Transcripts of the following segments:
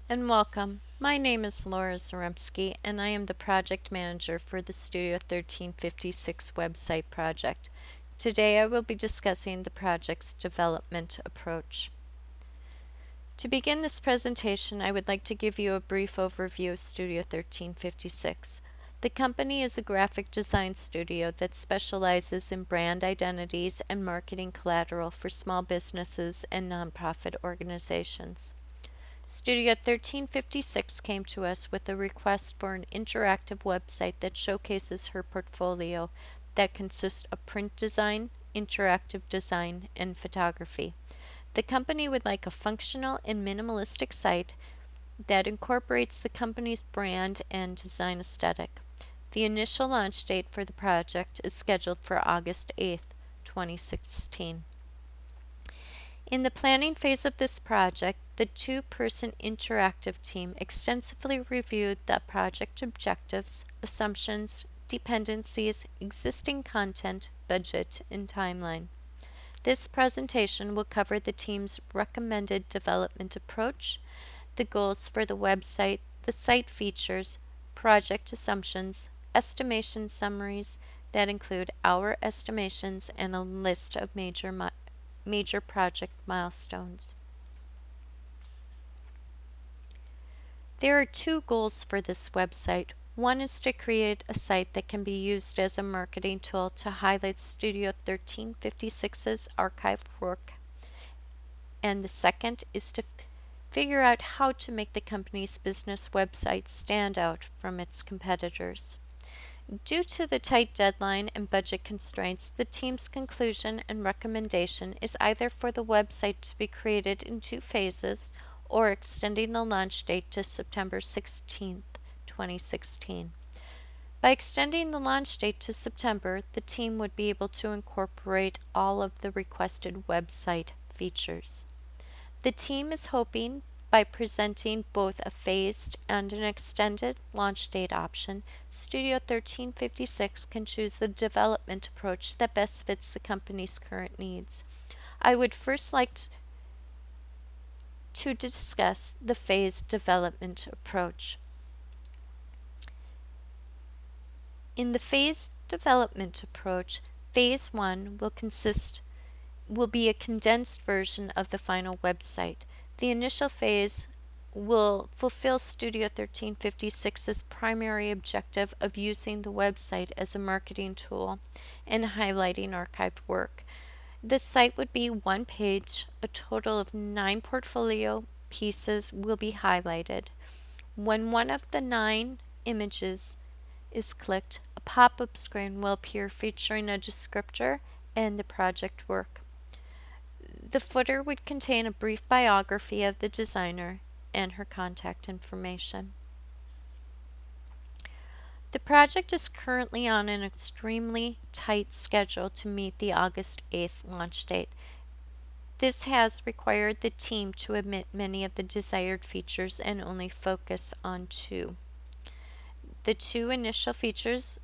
and welcome. My name is Laura Zaremski, and I am the project manager for the Studio 1356 website project. Today I will be discussing the project's development approach. To begin this presentation, I would like to give you a brief overview of Studio 1356. The company is a graphic design studio that specializes in brand identities and marketing collateral for small businesses and nonprofit organizations. Studio 1356 came to us with a request for an interactive website that showcases her portfolio that consists of print design, interactive design, and photography. The company would like a functional and minimalistic site that incorporates the company's brand and design aesthetic. The initial launch date for the project is scheduled for August 8th, 2016. In the planning phase of this project, the two-person interactive team extensively reviewed the project objectives, assumptions, dependencies, existing content, budget, and timeline. This presentation will cover the team's recommended development approach, the goals for the website, the site features, project assumptions, estimation summaries that include our estimations, and a list of major project milestones. There are two goals for this website. One is to create a site that can be used as a marketing tool to highlight Studio 1356's archived work, and the second is to figure out how to make the company's business website stand out from its competitors. Due to the tight deadline and budget constraints, the team's conclusion and recommendation is either for the website to be created in two phases or extending the launch date to September 16th, 2016. By extending the launch date to September, the team would be able to incorporate all of the requested website features. The team is hoping by presenting both a phased and an extended launch date option, Studio 1356 can choose the development approach that best fits the company's current needs. I would first like to discuss the phased development approach. In the phased development approach, phase 1 will be a condensed version of the final website. The initial phase will fulfill Studio 1356's primary objective of using the website as a marketing tool and highlighting archived work. The site would be one page. A total of 9 portfolio pieces will be highlighted. When one of the 9 images is clicked, a pop-up screen will appear featuring a descriptor and the project work. The footer would contain a brief biography of the designer and her contact information. The project is currently on an extremely tight schedule to meet the August 8th launch date. This has required the team to omit many of the desired features and only focus on 2. The 2 initial features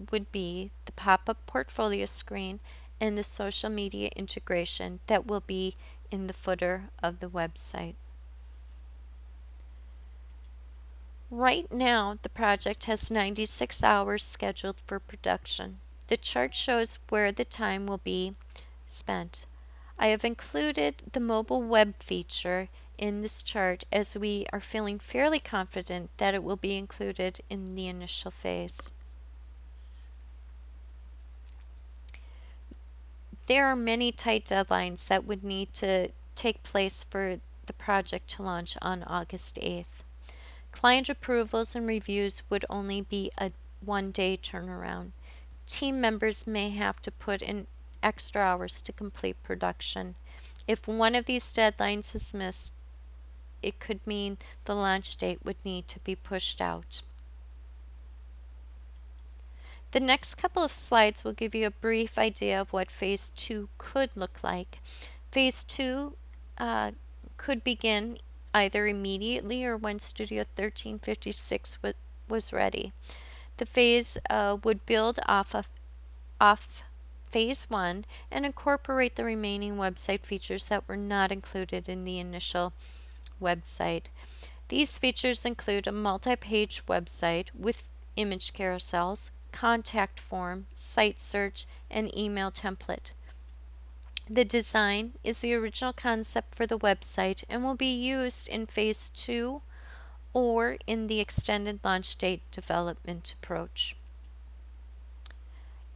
would be the pop-up portfolio screen and the social media integration that will be in the footer of the website. Right now, the project has 96 hours scheduled for production. The chart shows where the time will be spent. I have included the mobile web feature in this chart as we are feeling fairly confident that it will be included in the initial phase. There are many tight deadlines that would need to take place for the project to launch on August 8th. Client approvals and reviews would only be a one-day turnaround. Team members may have to put in extra hours to complete production. If one of these deadlines is missed, it could mean the launch date would need to be pushed out. The next couple of slides will give you a brief idea of what Phase 2 could look like. Phase 2 could begin either immediately or when Studio 1356 was ready. The phase would build off Phase 1 and incorporate the remaining website features that were not included in the initial website. These features include a multi-page website with image carousels, contact form, site search, and email template. The design is the original concept for the website and will be used in Phase 2 or in the extended launch date development approach.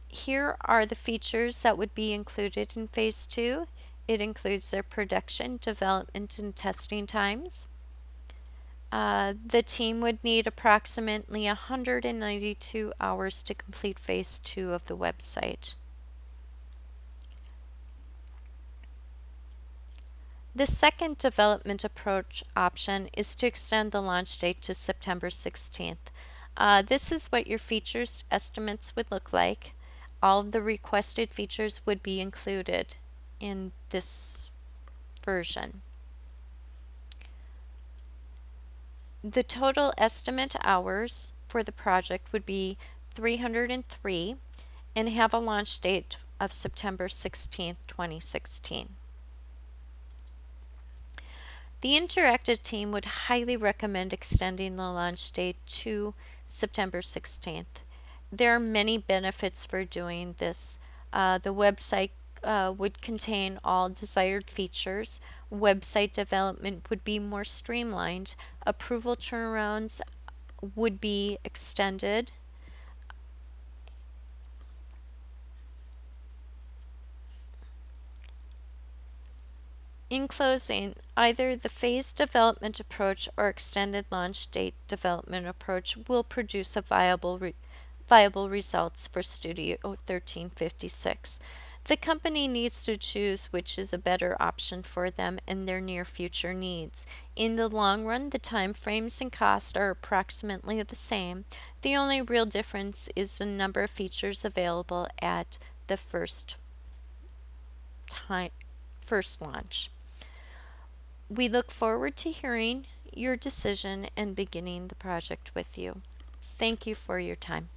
Here are the features that would be included in Phase 2. It includes their production, development, and testing times. The team would need approximately 192 hours to complete Phase 2 of the website. The second development approach option is to extend the launch date to September 16th. This is what your features estimates would look like. All of the requested features would be included in this version. The total estimate hours for the project would be 303 and have a launch date of September 16th, 2016. The interactive team would highly recommend extending the launch date to September 16th. There are many benefits for doing this. The website would contain all desired features. Website development would be more streamlined. Approval turnarounds would be extended. In closing, either the phased development approach or extended launch date development approach will produce a viable results for Studio 1356. The company needs to choose which is a better option for them and their near future needs. In the long run, the time frames and cost are approximately the same. The only real difference is the number of features available at the first launch. We look forward to hearing your decision and beginning the project with you. Thank you for your time.